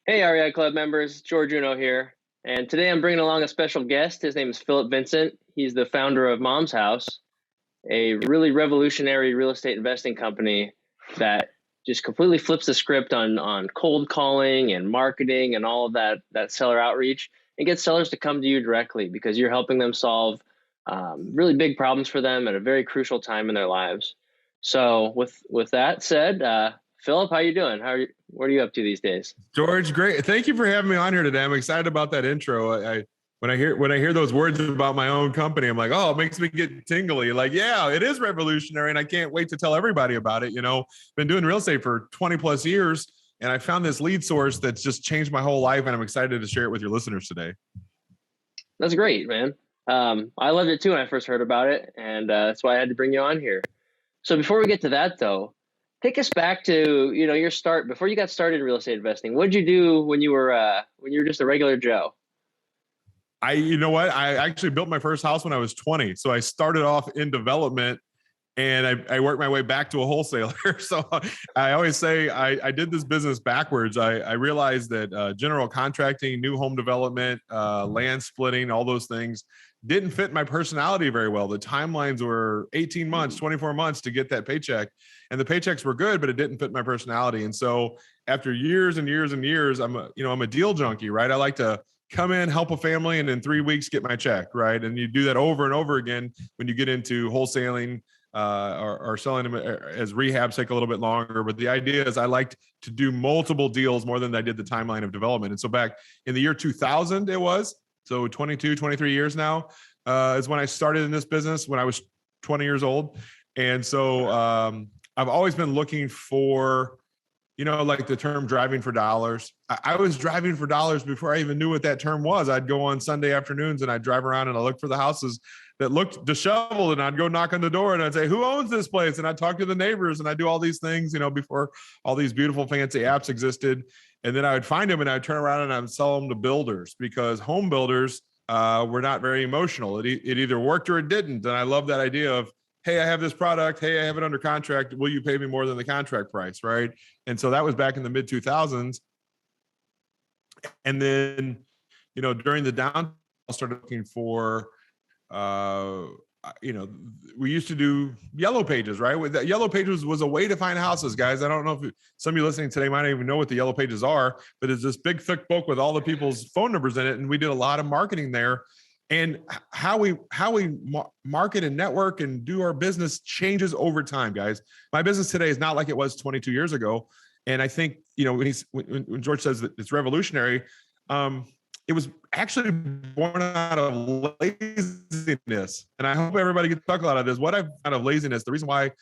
Hey, REIClub members, George Uno here. And today I'm bringing along a special guest. His name is Phillip Vincent. He's the founder of Mom's House, a really revolutionary real estate investing company that just completely flips the script on cold calling and marketing and all of that seller outreach, and gets sellers to come to you directly because you're helping them solve really big problems for them at a very crucial time in their lives. So with that said, Phillip, how you doing? What are you up to these days? George, great. Thank you for having me on here today. I'm excited about that intro. When I hear those words about my own company, I'm like, oh, it makes me get tingly. Like, yeah, it is revolutionary, and I can't wait to tell everybody about it. Been doing real estate for 20 plus years, and I found this lead source that's just changed my whole life, and I'm excited to share it with your listeners today. That's great, man. I loved it too when I first heard about it, and that's why I had to bring you on here. So before we get to that, though, take us back to your start before you got started in real estate investing. What did you do when you were just a regular Joe? You know what? I actually built my first house when I was 20. So I started off in development, and I worked my way back to a wholesaler. So I always say I did this business backwards. I realized that general contracting, new home development, land splitting, all those things didn't fit my personality very well. The timelines were 18 months, 24 months to get that paycheck. And the paychecks were good, but it didn't fit my personality. And so after years and years and years, I'm a deal junkie, right? I like to come in, help a family, and in 3 weeks get my check, right? And you do that over and over again when you get into wholesaling or selling them as rehabs take a little bit longer. But the idea is I liked to do multiple deals more than I did the timeline of development. And so back in the year 2000, it was, so 22, 23 years now, is when I started in this business when I was 20 years old. And so I've always been looking for, like the term driving for dollars. I was driving for dollars before I even knew what that term was. I'd go on Sunday afternoons and I'd drive around and I look for the houses that looked disheveled, and I'd go knock on the door and I'd say, who owns this place? And I'd talk to the neighbors, and I'd do all these things, before all these beautiful fancy apps existed. And then I would find them and I'd turn around and I'd sell them to builders, because home builders were not very emotional. It either worked or it didn't. And I love that idea of, hey, I have this product. Hey, I have it under contract. Will you pay me more than the contract price, right? And so that was back in the mid 2000s. And then, during the downturn, I started looking for, we used to do yellow pages, right? That yellow pages was a way to find houses, guys. I don't know if some of you listening today might not even know what the yellow pages are, but it's this big, thick book with all the people's phone numbers in it. And we did a lot of marketing there. And how we market and network and do our business changes over time, guys. My business today is not like it was 22 years ago. And I think, when George says that it's revolutionary, it was actually born out of laziness. And I hope everybody gets a chuckle out of this. What I've out of laziness, the reason why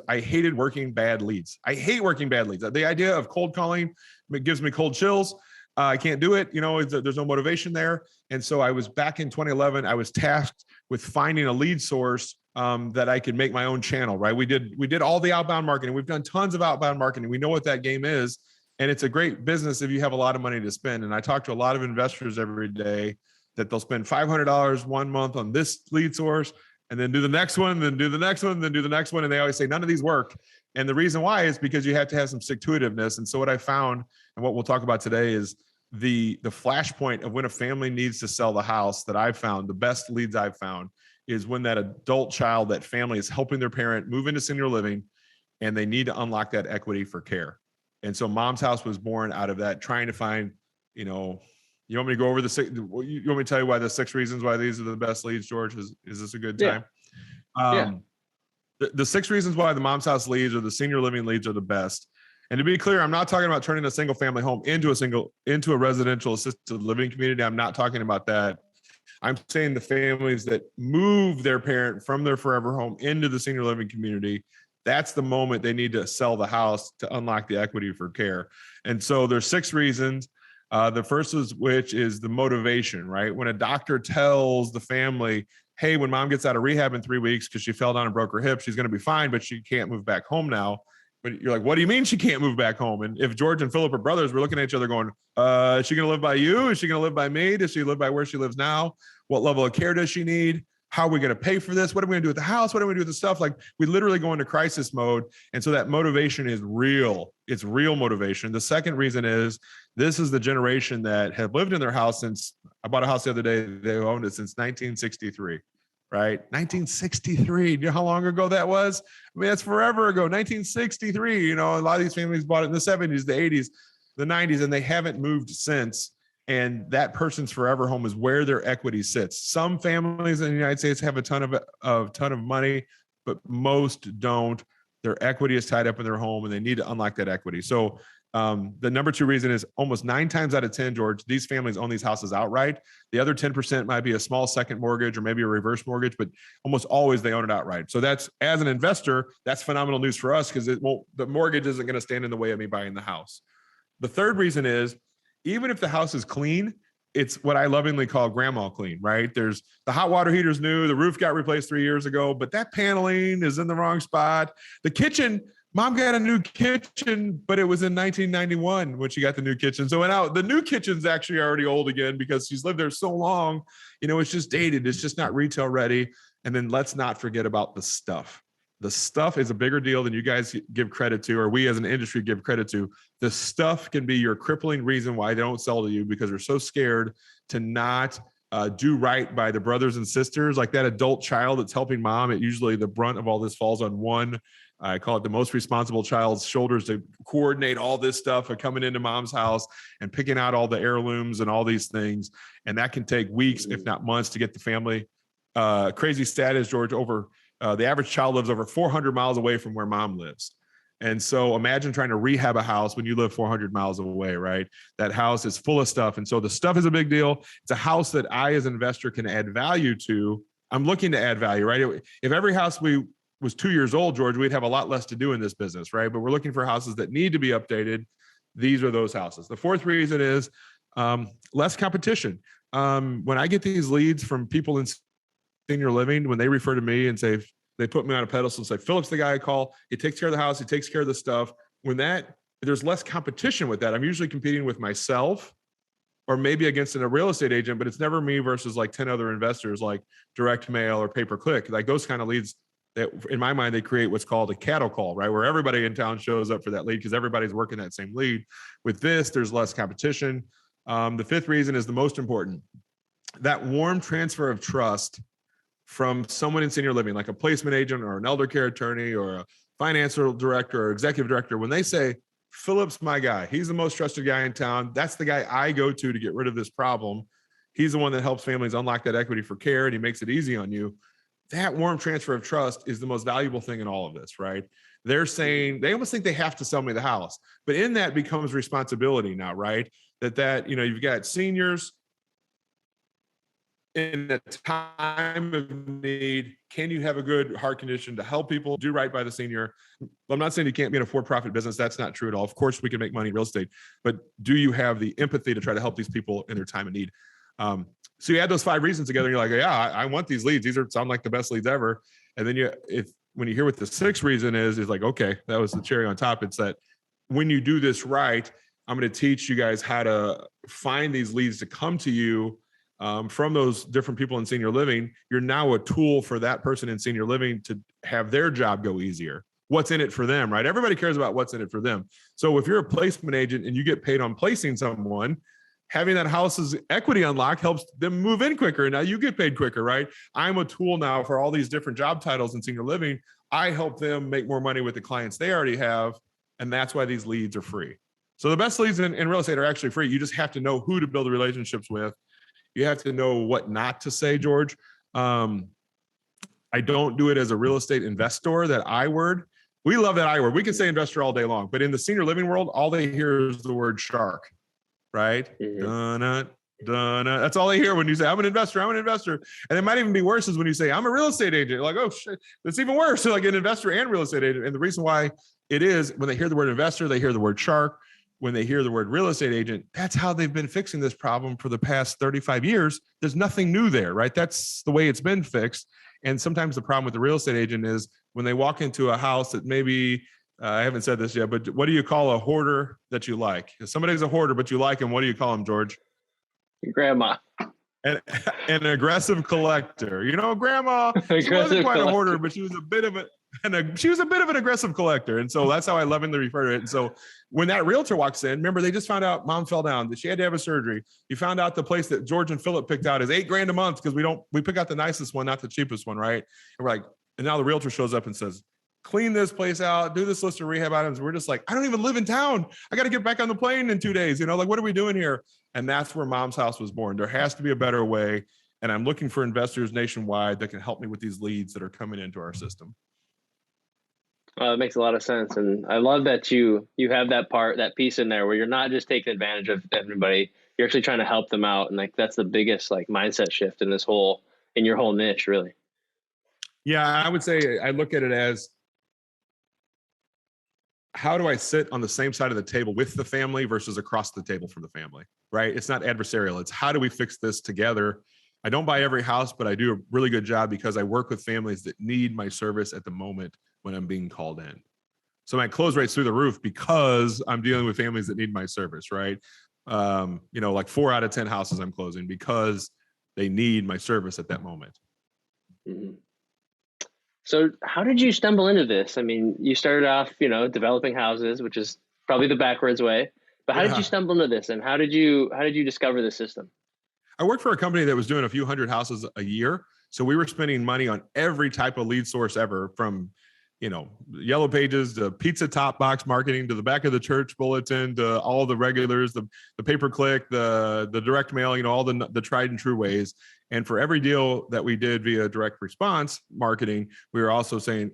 I hated working bad leads. I hate working bad leads. The idea of cold calling, it gives me cold chills. I can't do it. There's no motivation there. And so I was back in 2011, I was tasked with finding a lead source that I could make my own channel, right? We did all the outbound marketing. We've done tons of outbound marketing. We know what that game is. And it's a great business if you have a lot of money to spend. And I talk to a lot of investors every day that they'll spend $500 one month on this lead source, and then do the next one, then do the next one, then do the next one. And they always say none of these work. And the reason why is because you have to have some stick-to-itiveness. And so what I found, and what we'll talk about today, is the flashpoint of when a family needs to sell the house that I've found, the best leads I've found, is when that adult child, that family is helping their parent move into senior living, and they need to unlock that equity for care. And so Mom's House was born out of that, trying to find, you want me to go over you want me to tell you why the 6 reasons why these are the best leads, George? Is this a good time? Yeah. The 6 reasons why the Mom's House leads or the senior living leads are the best. And to be clear, I'm not talking about turning a single family home into a residential assisted living community. I'm not talking about that. I'm saying the families that move their parent from their forever home into the senior living community, that's the moment they need to sell the house to unlock the equity for care. And so there's 6 reasons. The first is, which is the motivation, right? When a doctor tells the family, hey, when mom gets out of rehab in 3 weeks because she fell down and broke her hip, she's going to be fine, but she can't move back home now. But you're like, what do you mean she can't move back home? And if George and Phillip are brothers, we're looking at each other going, is she going to live by you? Is she going to live by me? Does she live by where she lives now? What level of care does she need? how are we going to pay for this? What are we going to do with the house? What are we going to do with the stuff? Like we literally go into crisis mode. And so that motivation is real. It's real motivation. The second reason is this is the generation that have lived in their house since, I bought a house the other day. They owned it since 1963, right? 1963. You know how long ago that was? I mean, that's forever ago, 1963. You know, a lot of these families bought it in the 70s, the 80s, the 90s, and they haven't moved since. And that person's forever home is where their equity sits. Some families in the United States have a ton of money, but most don't. Their equity is tied up in their home, and they need to unlock that equity. So the number two reason is almost 9 times out of 10, George, these families own these houses outright. The other 10% might be a small second mortgage or maybe a reverse mortgage, but almost always they own it outright. So that's, as an investor, that's phenomenal news for us because the mortgage isn't going to stand in the way of me buying the house. The third reason is, even if the house is clean, it's what I lovingly call grandma clean, right? There's the hot water heater's new, the roof got replaced 3 years ago, but that paneling is in the wrong spot. The kitchen, mom got a new kitchen, but it was in 1991 when she got the new kitchen. So now the new kitchen's actually already old again because she's lived there so long. You know, it's just dated. It's just not retail ready. And then let's not forget about the stuff. The stuff is a bigger deal than you guys give credit to, or we as an industry give credit to. The stuff can be your crippling reason why they don't sell to you because they're so scared to not do right by the brothers and sisters. Like that adult child that's helping mom, it usually the brunt of all this falls on one. I call it the most responsible child's shoulders to coordinate all this stuff of coming into mom's house and picking out all the heirlooms and all these things. And that can take weeks, if not months, to get the family. Crazy stat is, George, the average child lives over 400 miles away from where mom lives. And so imagine trying to rehab a house when you live 400 miles away, right? That house is full of stuff. And so the stuff is a big deal. It's a house that I, as an investor, can add value to. I'm looking to add value, right? If every house was 2 years old, George, we'd have a lot less to do in this business, right? But we're looking for houses that need to be updated. These are those houses. The fourth reason is less competition. When I get these leads from people in senior living, when they refer to me and say, they put me on a pedestal and say, Philip's the guy I call. He takes care of the house. He takes care of the stuff. There's less competition with that. I'm usually competing with myself or maybe against a real estate agent, but it's never me versus like 10 other investors like direct mail or pay-per-click. Like those kind of leads that in my mind, they create what's called a cattle call, right? Where everybody in town shows up for that lead because everybody's working that same lead. With this, there's less competition. The fifth reason is the most important. That warm transfer of trust from someone in senior living, like a placement agent or an elder care attorney or a financial director or executive director, when they say, Philip's my guy, he's the most trusted guy in town. That's the guy I go to get rid of this problem. He's the one that helps families unlock that equity for care and he makes it easy on you. That warm transfer of trust is the most valuable thing in all of this, right? They're saying, they almost think they have to sell me the house, but in that becomes responsibility now, right? That, you know, you've got seniors in a time of need. Can you have a good heart condition to help people do right by the senior? I'm not saying you can't be in a for-profit business. That's not true at all. Of course, we can make money in real estate, but do you have the empathy to try to help these people in their time of need? So you add those 5 reasons together and you're like, yeah, I want these leads. These sound like the best leads ever. And then when you hear what the 6th reason is like, okay, that was the cherry on top. It's that when you do this right, I'm going to teach you guys how to find these leads to come to you from those different people in senior living. You're now a tool for that person in senior living to have their job go easier. What's in it for them, right? Everybody cares about what's in it for them. So if you're a placement agent and you get paid on placing someone, having that house's equity unlocked helps them move in quicker. And now you get paid quicker, right? I'm a tool now for all these different job titles in senior living. I help them make more money with the clients they already have. And that's why these leads are free. So the best leads in real estate are actually free. You just have to know who to build the relationships with. You have to know what not to say, George. I don't do it as a real estate investor, that I word. We love that I word. We can say investor all day long, but in the senior living world, all they hear is the word shark, right? Mm-hmm. That's all they hear when you say, I'm an investor. And it might even be worse is when you say, I'm a real estate agent. You're like, oh shit, that's even worse. So like an investor and real estate agent. And the reason why it is, when they hear the word investor, they hear the word shark. When they hear the word real estate agent, that's how they've been fixing this problem for the past 35 years. There's nothing new there, right? That's the way it's been fixed. And sometimes the problem with the real estate agent is when they walk into a house that maybe, I haven't said this yet, but what do you call a hoarder that you like? If somebody's a hoarder, but you like him, what do you call him, George? Grandma. and an aggressive collector. You know, grandma, she wasn't quite a hoarder, but she was a bit of an aggressive collector. And so that's how I lovingly refer to it. And so when that realtor walks in, remember, they just found out mom fell down, that she had to have a surgery. You found out the place that George and Phillip picked out is $8,000 a month because we pick out the nicest one, not the cheapest one, right? And we're like, and now the realtor shows up and says, clean this place out, do this list of rehab items. We're just like, I don't even live in town. I got to get back on the plane in 2 days. You know, like, what are we doing here? And that's where Mom's House was born. There has to be a better way. And I'm looking for investors nationwide that can help me with these leads that are coming into our system. It makes a lot of sense. And I love that you have that piece in there where you're not just taking advantage of everybody. You're actually trying to help them out. And like, that's the biggest like mindset shift in your whole niche, really. Yeah, I would say I look at it as, how do I sit on the same side of the table with the family versus across the table from the family, right? It's not adversarial. It's how do we fix this together? I don't buy every house, but I do a really good job because I work with families that need my service at the moment when I'm being called in. So my close rate's through the roof because I'm dealing with families that need my service, right? Like 4 out of 10 houses I'm closing because they need my service at that moment. Mm-hmm. So how did you stumble into this? I mean, you started off, developing houses, which is probably the backwards way, but how did you stumble into this? And how did you discover the system? I worked for a company that was doing a few hundred houses a year. So we were spending money on every type of lead source ever, from, yellow pages to pizza top box marketing to the back of the church bulletin to all the regulars, the pay-per-click, the direct mail, all the tried and true ways. And for every deal that we did via direct response marketing, we were also saying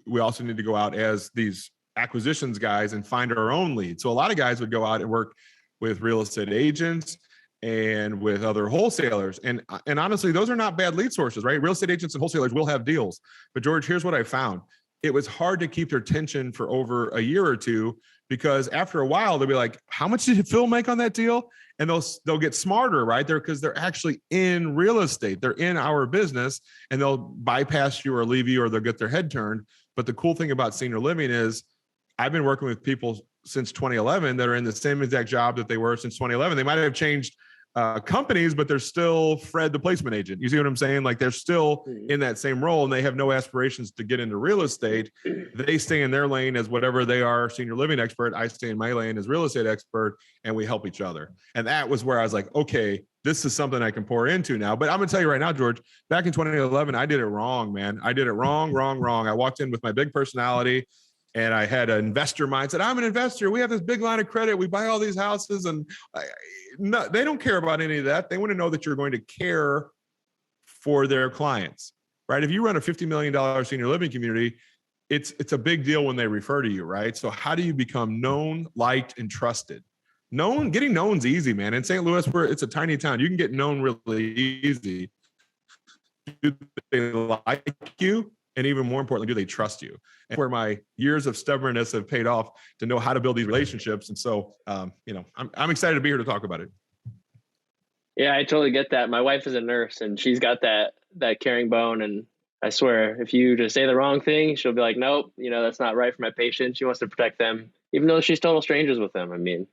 we also need to go out as these acquisitions guys and find our own leads. So a lot of guys would go out and work with real estate agents and with other wholesalers. And honestly, those are not bad lead sources, right? Real estate agents and wholesalers will have deals. But George, here's what I found. It was hard to keep their attention for over a year or two, because after a while they'll be like, how much did Phil make on that deal? And they'll get smarter, right? Because they're actually in real estate. They're in our business, and they'll bypass you or leave you, or they'll get their head turned. But the cool thing about senior living is I've been working with people since 2011 that are in the same exact job that they were since 2011. They might have changed companies, but they're still Fred, the placement agent. You see what I'm saying? Like, they're still in that same role, and they have no aspirations to get into real estate. They stay in their lane as whatever they are, senior living expert. I stay in my lane as real estate expert, and we help each other. And that was where I was like, okay, this is something I can pour into now. But I'm gonna tell you right now, George, back in 2011, I did it wrong, man. I did it wrong. I walked in with my big personality, and I had an investor mindset. I'm an investor. We have this big line of credit. We buy all these houses, and no, they don't care about any of that. They want to know that you're going to care for their clients, right? If you run a $50 million senior living community, it's a big deal when they refer to you, right? So how do you become known, liked, and trusted? Getting known's easy, man. In St. Louis, it's a tiny town. You can get known really easy. Do they like you? And even more importantly, do they trust you? And where my years of stubbornness have paid off to know how to build these relationships. And so, I'm excited to be here to talk about it. Yeah, I totally get that. My wife is a nurse, and she's got that caring bone. And I swear, if you just say the wrong thing, she'll be like, nope, that's not right for my patient. She wants to protect them, even though she's total strangers with them. I mean,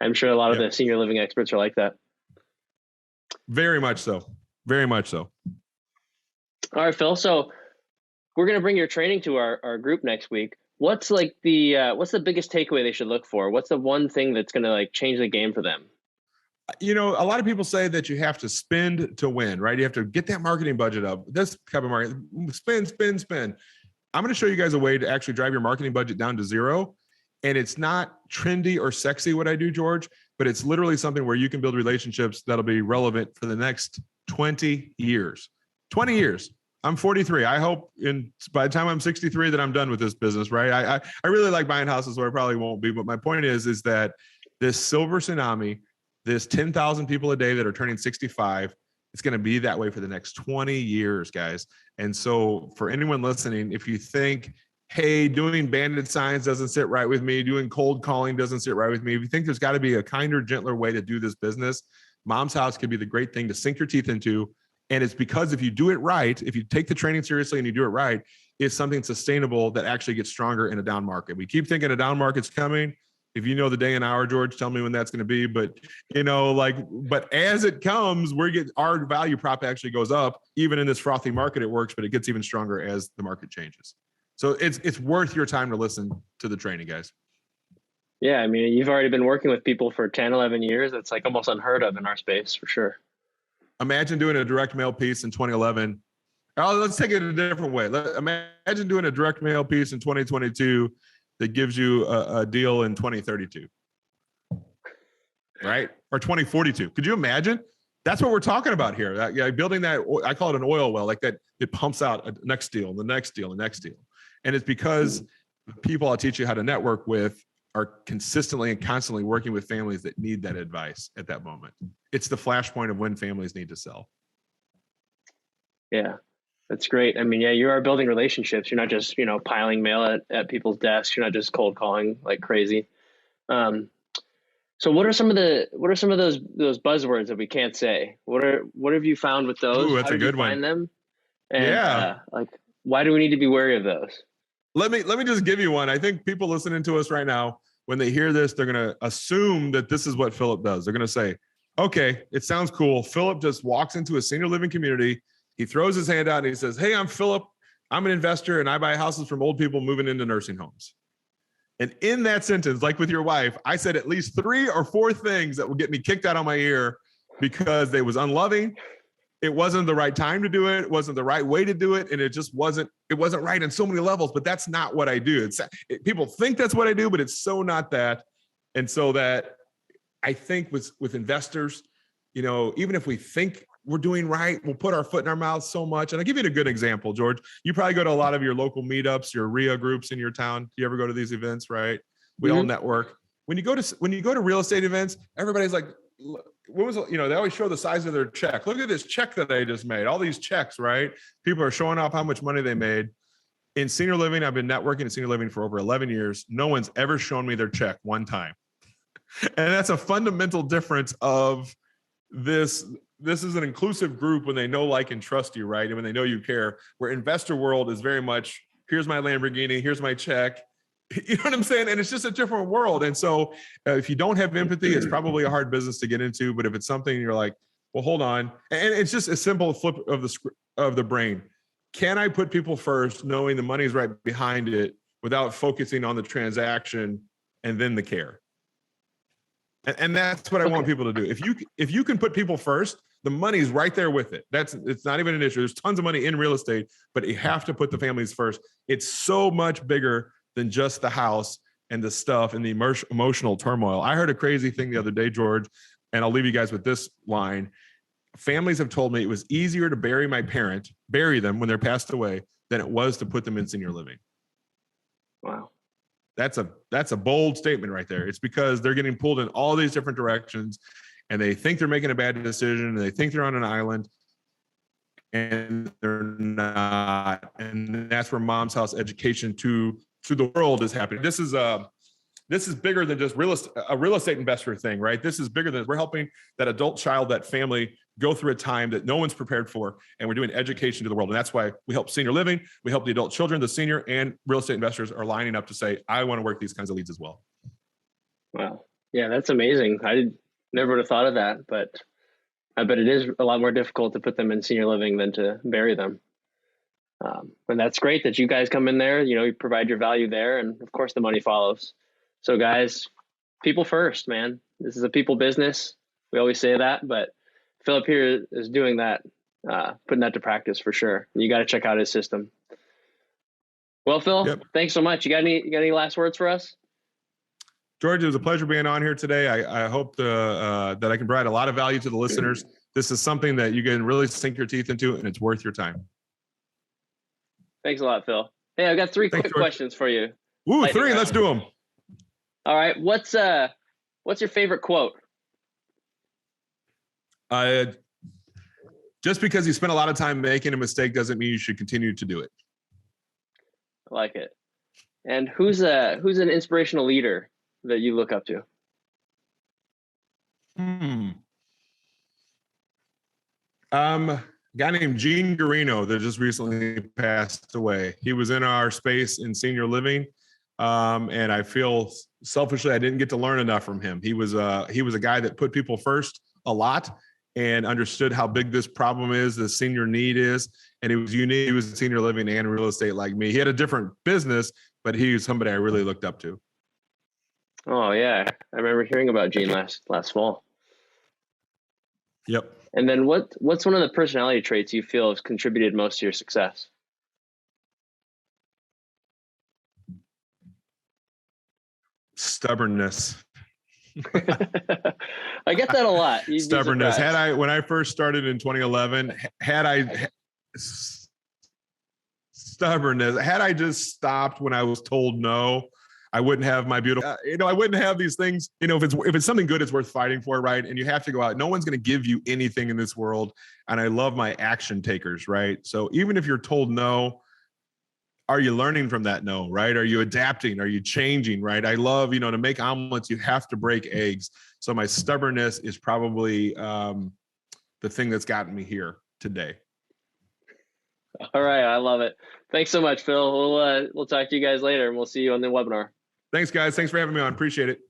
I'm sure a lot of the senior living experts are like that. Very much so. Very much so. All right, Phil. So we're going to bring your training to our group next week. What's what's the biggest takeaway they should look for? What's the one thing that's going to change the game for them? A lot of people say that you have to spend to win, right? You have to get that marketing budget up. This type of marketing, spend. I'm going to show you guys a way to actually drive your marketing budget down to zero. And it's not trendy or sexy what I do, George, but it's literally something where you can build relationships that'll be relevant for the next 20 years. 20 years. I'm 43. I hope by the time I'm 63 that I'm done with this business, right? I really like buying houses, where I probably won't be. But my point is that this silver tsunami, this 10,000 people a day that are turning 65, it's going to be that way for the next 20 years, guys. And so for anyone listening, if you think, hey, doing bandit signs doesn't sit right with me, doing cold calling doesn't sit right with me, if you think there's got to be a kinder, gentler way to do this business, Mom's House could be the great thing to sink your teeth into. And it's because if you do it right, if you take the training seriously and you do it right, it's something sustainable that actually gets stronger in a down market. We keep thinking a down market's coming. If you know the day and hour, George, tell me when that's going to be. But but as it comes, our value prop actually goes up. Even in this frothy market, it works, but it gets even stronger as the market changes. So it's worth your time to listen to the training, guys. Yeah, I mean, you've already been working with people for 10, 11 years. That's like almost unheard of in our space, for sure. Imagine doing a direct mail piece in 2011. Let's take it a different way. Imagine doing a direct mail piece in 2022 that gives you a deal in 2032, right? Or 2042. Could you imagine? That's what we're talking about here. Building that, I call it an oil well, like that. It pumps out a next deal, the next deal, the next deal. And it's because the people I teach you how to network with are consistently and constantly working with families that need that advice at that moment. It's the flashpoint of when families need to sell. Yeah, that's great. I mean, yeah, you are building relationships. You're not just, piling mail at people's desks. You're not just cold calling like crazy. So what are some of those buzzwords that we can't say? What have you found with those? Ooh, that's How a did you good find one. them? And why do we need to be wary of those? Let me just give you one. I think people listening to us right now, when they hear this, they're going to assume that this is what Phillip does. They're going to say, okay, it sounds cool. Phillip just walks into a senior living community. He throws his hand out and he says, hey, I'm Phillip. I'm an investor and I buy houses from old people moving into nursing homes. And in that sentence, like with your wife, I said at least 3 or 4 things that would get me kicked out of my ear because it was unloving. It wasn't the right time to do it. It wasn't the right way to do it. And it just wasn't right on so many levels, but that's not what I do. People think that's what I do, but it's so not that. And so that I think with investors, even if we think we're doing right, we'll put our foot in our mouth so much. And I'll give you a good example, George. You probably go to a lot of your local meetups, your REIA groups in your town. Do you ever go to these events, right? We all network. When you go to real estate events, everybody's like, what was they always show the size of their check. Look at this check that I just made. All these checks, right? People are showing off how much money they made. In senior living, I've been networking in senior living for over 11 years. No one's ever shown me their check one time. And that's a fundamental difference of this. This is an inclusive group when they know, like, and trust you, right? And when they know you care. Where investor world is very much, here's my Lamborghini, here's my check. You know what I'm saying? And it's just a different world. And so if you don't have empathy, it's probably a hard business to get into. But if it's something you're like, well, hold on. And it's just a simple flip of the brain. Can I put people first, knowing the money's right behind it, without focusing on the transaction and then the care? And that's what I want people to do. If you can put people first, the money's right there with it. It's not even an issue. There's tons of money in real estate, but you have to put the families first. It's so much bigger than just the house and the stuff and the emotional turmoil. I heard a crazy thing the other day, George, and I'll leave you guys with this line. Families have told me it was easier to bury them when they're passed away, than it was to put them in senior living. Wow. That's a bold statement right there. It's because they're getting pulled in all these different directions and they think they're making a bad decision and they think they're on an island, and they're not. And that's where Mom's House education to the world is happening. This is bigger than just a real estate investor thing, right? This is bigger than, we're helping that adult child, that family go through a time that no one's prepared for. And we're doing education to the world. And that's why we help senior living. We help the adult children, the senior and real estate investors are lining up to say, I want to work these kinds of leads as well. Wow. Yeah, that's amazing. I never would have thought of that, but I bet it is a lot more difficult to put them in senior living than to bury them. And that's great that you guys come in there, you provide your value there, and of course the money follows. So guys, people first, man. This is a people business. We always say that, but Phillip here is doing that, putting that to practice for sure. You got to check out his system. Well, Phil, Thanks so much. You got any last words for us? George, it was a pleasure being on here today. I hope that I can provide a lot of value to the listeners. This is something that you can really sink your teeth into, and it's worth your time. Thanks a lot, Phil. Hey, I've got 3 quick questions for you. Ooh, 3, let's do them. All right. What's your favorite quote? Just because you spent a lot of time making a mistake doesn't mean you should continue to do it. I like it. And who's an inspirational leader that you look up to? A guy named Gene Garino that just recently passed away. He was in our space in senior living. And I feel selfishly I didn't get to learn enough from him. He was a guy that put people first a lot and understood how big this problem is, the senior need is. And he was unique. He was senior living and real estate like me. He had a different business, but he was somebody I really looked up to. Oh yeah, I remember hearing about Gene last fall. Yep. And then what's one of the personality traits you feel has contributed most to your success? Stubbornness. I get that a lot. Stubbornness. When I first started in 2011, stubbornness. Had I just stopped when I was told no, I wouldn't have my beautiful, I wouldn't have these things. If it's something good, it's worth fighting for, right? And you have to go out. No one's going to give you anything in this world. And I love my action takers, right? So even if you're told no, are you learning from that no, right? Are you adapting? Are you changing, right? I love, to make omelets, you have to break eggs. So my stubbornness is probably the thing that's gotten me here today. All right. I love it. Thanks so much, Phil. We'll talk to you guys later and we'll see you on the webinar. Thanks, guys. Thanks for having me on. Appreciate it.